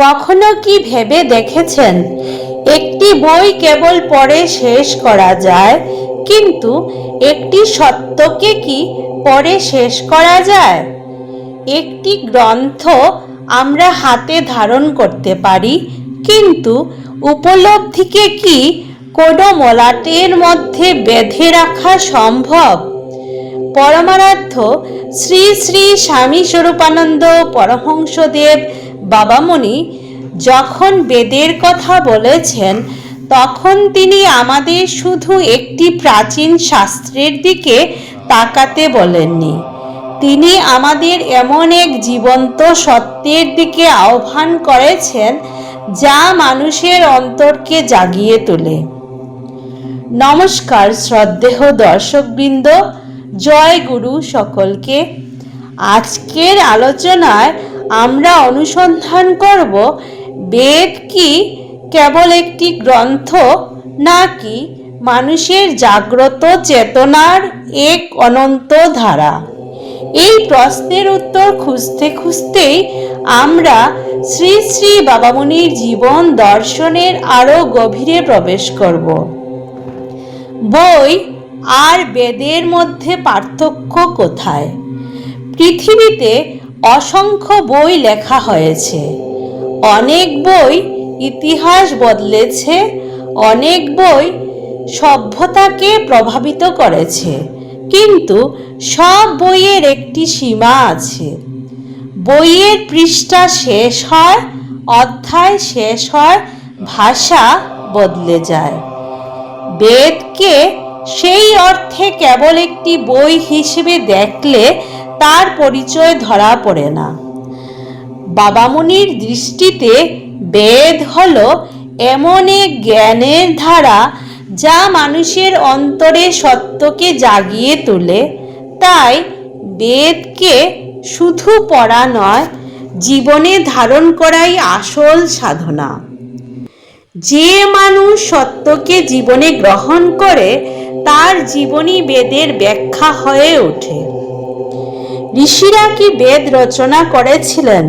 কখনো কি ভেবে দেখেছেন একটি বই কেবল পড়ে শেষ করা যায়, কিন্তু একটি সত্যকে কি পড়ে শেষ করা যায়? একটি গ্রন্থ আমরা হাতে ধারণ করতে পারি, কিন্তু উপলব্ধিকে কি কোনো মলাটের মধ্যে বেঁধে রাখা সম্ভব? পরমারাধ্য শ্রী শ্রী স্বামী স্বরূপানন্দ পরমহংসদেব বাবামণি যখন বেদের কথা বলেছেন, তখন তিনি আমাদের শুধু একটি প্রাচীন শাস্ত্রের দিকে তাকাতে বলেননি। তিনি আমাদের এমন এক জীবন্ত সত্যের দিকে আহ্বান করেছেন যা মানুষের অন্তরকে জাগিয়ে তোলে। নমস্কার শ্রদ্ধেয় দর্শকবৃন্দ, জয় গুরু সকলকে। আজকের আলোচনায় আমরা অনুসন্ধান করব, বেদ কি কেবল একটি গ্রন্থ, নাকি মানুষের জাগ্রত চেতনার এক অনন্ত ধারা? এই প্রশ্নের উত্তর খুঁজতে খুঁজতেই আমরা শ্রী শ্রী বাবামণির জীবন দর্শনের আরো গভীরে প্রবেশ করব। বই আর বেদের মধ্যে পার্থক্য কোথায়? পৃথিবীতে অসংখ্য বই লেখা হয়েছে। অনেক বই ইতিহাস বদলেছে, অনেক বই সভ্যতাকে প্রভাবিত করেছে, কিন্তু সব বইয়ের একটি সীমা আছে। বইয়ের পৃষ্ঠা শেষ হয়, অধ্যায় শেষ হয়, ভাষা বদলে যায়। বেদকে সেই অর্থে কেবল একটি বই হিসেবে দেখলে তার পরিচয় ধরা পড়ে না। বাবামণির দৃষ্টিতে বেদ হলো এমন এক জ্ঞানের ধারা যা মানুষের অন্তরে সত্যকে জাগিয়ে তোলে। তাই বেদকে শুধু পড়া নয়, জীবনে ধারণ করাই আসল সাধনা। যে মানুষ সত্যকে জীবনে গ্রহণ করে, তার জীবনই বেদের ব্যাখ্যা হয়ে ওঠে। ঋষিরা কি বেদ রচনা করেছিলেন?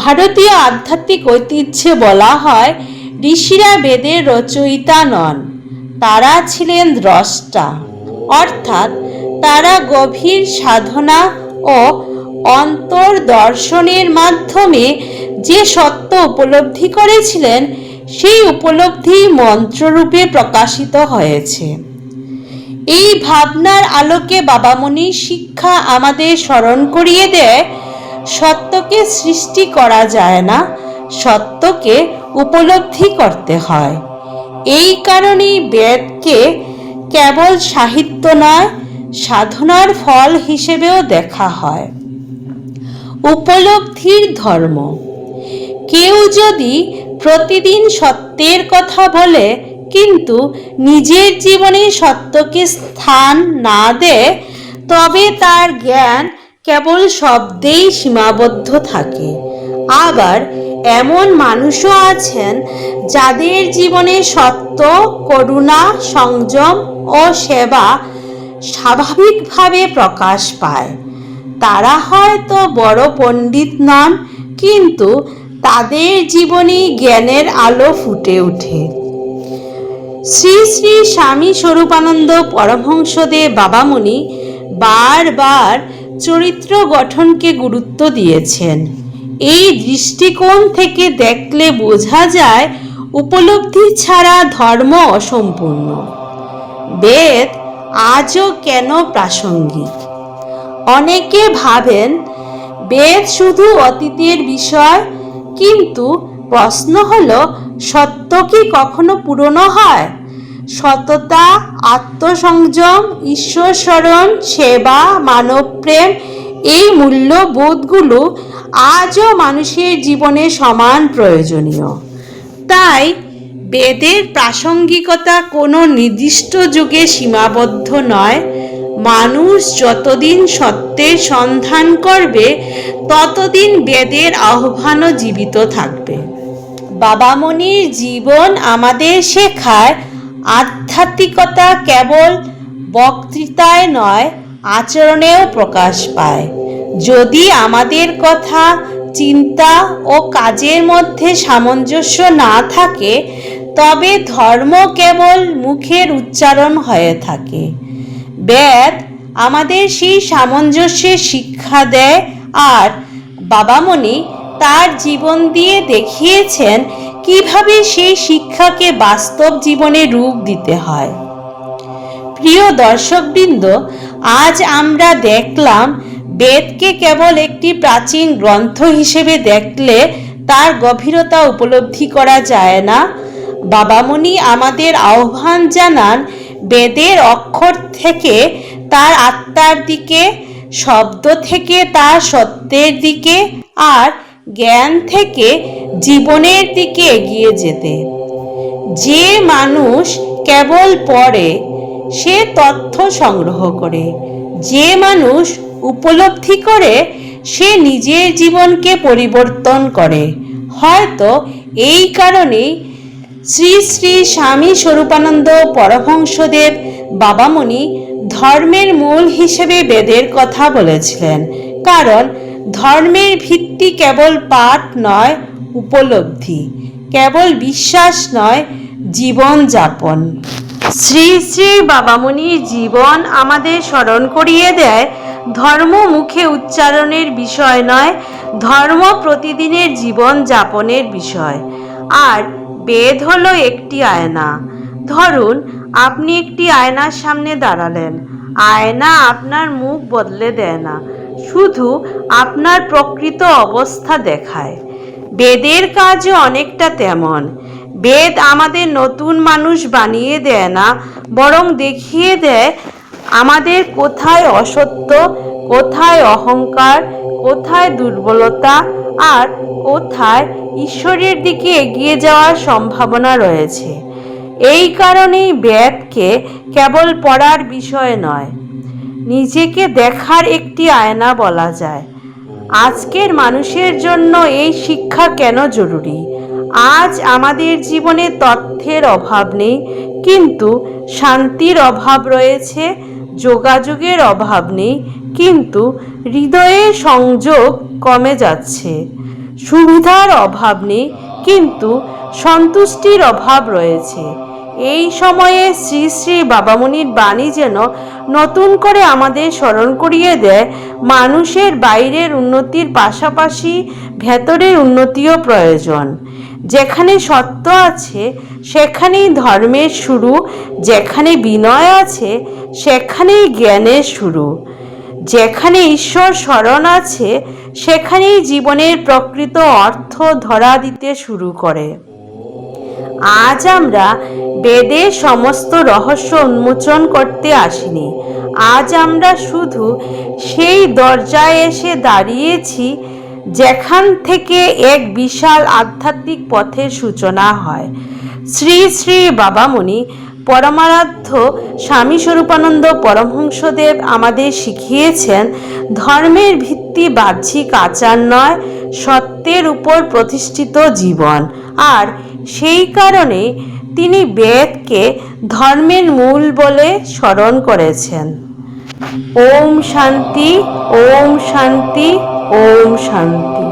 ভারতীয় আধ্যাত্মিক ঐতিহ্যে বলা হয়, ঋষিরা বেদের রচয়িতা নন, তারা ছিলেন দ্রষ্টা। অর্থাৎ তারা গভীর সাধনা ও অন্তর্দর্শনের মাধ্যমে যে সত্য উপলব্ধি করেছিলেন, সেই উপলব্ধি মন্ত্ররূপে প্রকাশিত হয়েছে। এই ভাবনার আলোকে বাবামণির শিক্ষা আমাদের স্মরণ করিয়ে দেয়, সত্যকে সৃষ্টি করা যায় না, সত্যকে উপলব্ধি করতে হয়। এই কারণেই বেদকে কেবল সাহিত্য নয়, সাধনার ফল হিসেবেও দেখা হয়। উপলব্ধির ধর্ম। কেউ যদি প্রতিদিন সত্যের কথা বলে, কিন্তু নিজের জীবনে সত্যকে স্থান না দেয়, তবে তার জ্ঞান কেবল শব্দেই সীমাবদ্ধ থাকে। আবার এমন মানুষও আছেন যাদের জীবনে সত্য, করুণা, সংযম ও সেবা স্বাভাবিকভাবে প্রকাশ পায়। তারা হয়তো বড় পণ্ডিত নন, কিন্তু তাদের জীবনে জ্ঞানের আলো ফুটে ওঠে। শ্রী শ্রী স্বামী স্বরূপানন্দ পরমহংসদেব বাবামণি বারবার চরিত্র গঠনকে গুরুত্ব দিয়েছেন। এই দৃষ্টিকোণ থেকে দেখলে বোঝা যায়, উপলব্ধি ছাড়া ধর্ম অসম্পূর্ণ। বেদ আজও কেন প্রাসঙ্গিক? অনেকে ভাবেন বেদ শুধু অতীতের বিষয়, কিন্তু প্রশ্ন হলো, সত্য কি কখনো পুরনো হয়? সততা, আত্মসংযম, ঈশ্বর স্মরণ, সেবা, মানব প্রেম, এই মূল্যবোধগুলো আজও মানুষের জীবনে সমান প্রয়োজনীয়। তাই বেদের প্রাসঙ্গিকতা কোনো নির্দিষ্ট যুগে সীমাবদ্ধ নয়। মানুষ যতদিন সত্যের সন্ধান করবে, ততদিন বেদের আহ্বানও জীবিত থাকবে। বাবামণির জীবন আমাদের শেখায়, আধ্যাত্মিকতা কেবল বক্তৃতায় নয়, আচরণেও প্রকাশ পায়। যদি আমাদের কথা চিন্তা ও কাজের মধ্যে সামঞ্জস্য না থাকে তবে ধর্ম কেবল মুখের উচ্চারণ হয়ে থাকে। বেদ আমাদের সেই সামঞ্জস্যের শিক্ষা দেয়, আর বাবামণি তার জীবন দিয়ে দেখিয়েছেন কিভাবে সেই শিক্ষাকে বাস্তব জীবনে রূপ দিতে হয়। প্রিয় দর্শকবৃন্দ, আজ আমরা দেখলাম বেদকে কেবল একটি প্রাচীন গ্রন্থ হিসেবে দেখলে তার গভীরতা উপলব্ধি করা যায় না। বাবামণি আমাদের আহ্বান জানান বেদের অক্ষর থেকে তার আত্মার দিকে, শব্দ থেকে তার সত্যের দিকে, আর জ্ঞান থেকে জীবনের দিকে এগিয়ে যেতে। যে মানুষ কেবল পড়ে সে তথ্য সংগ্রহ করে, যে মানুষ উপলব্ধি করে সে নিজের জীবনকে পরিবর্তন করে। হয়তো এই কারণেই শ্রী শ্রী স্বামী স্বরূপানন্দ পরমহংসদেব বাবামণি ধর্মের মূল হিসেবে বেদের কথা বলেছিলেন, কারণ ধর্মের ভিত্তি কেবল পাঠ নয়, উপলব্ধি, কেবল বিশ্বাস নয়, জীবন যাপন। শ্রী শ্রী বাবামণির জীবন আমাদের স্মরণ করিয়ে দেয় ধর্ম মুখে উচ্চারণের বিষয় নয়, ধর্ম প্রতিদিনের জীবন যাপনের বিষয়। আর বেদ হলো একটি আয়না। ধরুন আপনি একটি আয়নার সামনে দাঁড়ালেন। আয়না আপনার মুখ বদলে দেয় না, শুধু আপনার প্রকৃত অবস্থা দেখায়। বেদের কাজও অনেকটা তেমন। বেদ আমাদের নতুন মানুষ বানিয়ে দেয় না, বরং দেখিয়ে দেয় আমাদের কোথায় অসত্য, কোথায় অহংকার, কোথায় দুর্বলতা, আর কোথায় ঈশ্বরের দিকে এগিয়ে যাওয়ার সম্ভাবনা রয়েছে। এই কারণেই বেদকে কেবল পড়ার বিষয় নয়, নিজেকে দেখার একটি আয়না বলা যায়। আজকের মানুষের জন্য এই শিক্ষা কেন জরুরি? আজ আমাদের জীবনে তথ্যের অভাব নেই, কিন্তু শান্তির অভাব রয়েছে। যোগাযোগের অভাব নেই, কিন্তু হৃদয়ের সংযোগ কমে যাচ্ছে। সুবিধার অভাব নেই, কিন্তু সন্তুষ্টির অভাব রয়েছে। এই সময়ে শ্রী শ্রী বাবামণির বাণী যেন নতুন করে আমাদের স্মরণ করিয়ে দেয় মানুষের বাইরের উন্নতির পাশাপাশি ভেতরের উন্নতিও প্রয়োজন। যেখানে সত্য আছে সেখানেই ধর্মের শুরু, যেখানে বিনয় আছে সেখানেই জ্ঞানের শুরু, যেখানে ঈশ্বর স্মরণ আছে সেখানেই জীবনের প্রকৃত অর্থ ধরা দিতে শুরু করে। আজ আমরা বেদের সমস্ত রহস্য উন্মোচন করতে আসিনি। আজ আমরা শুধু সেই দরজায় এসে দাঁড়িয়েছি যেখান থেকে এক বিশাল আধ্যাত্মিক পথের সূচনা হয়। শ্রী শ্রী বাবামণি পরমারাধ্য স্বামী স্বরূপানন্দ পরমহংসদেব আমাদের শিখিয়েছেন ধর্মের ভিত্তি বাহ্যিক আচার নয়, সত্যের উপর প্রতিষ্ঠিত জীবন। আর সেই কারণে তিনি বেদকে ধর্মের মূল বলে স্মরণ করেছেন। ওম শান্তি, ওম শান্তি, ওম শান্তি।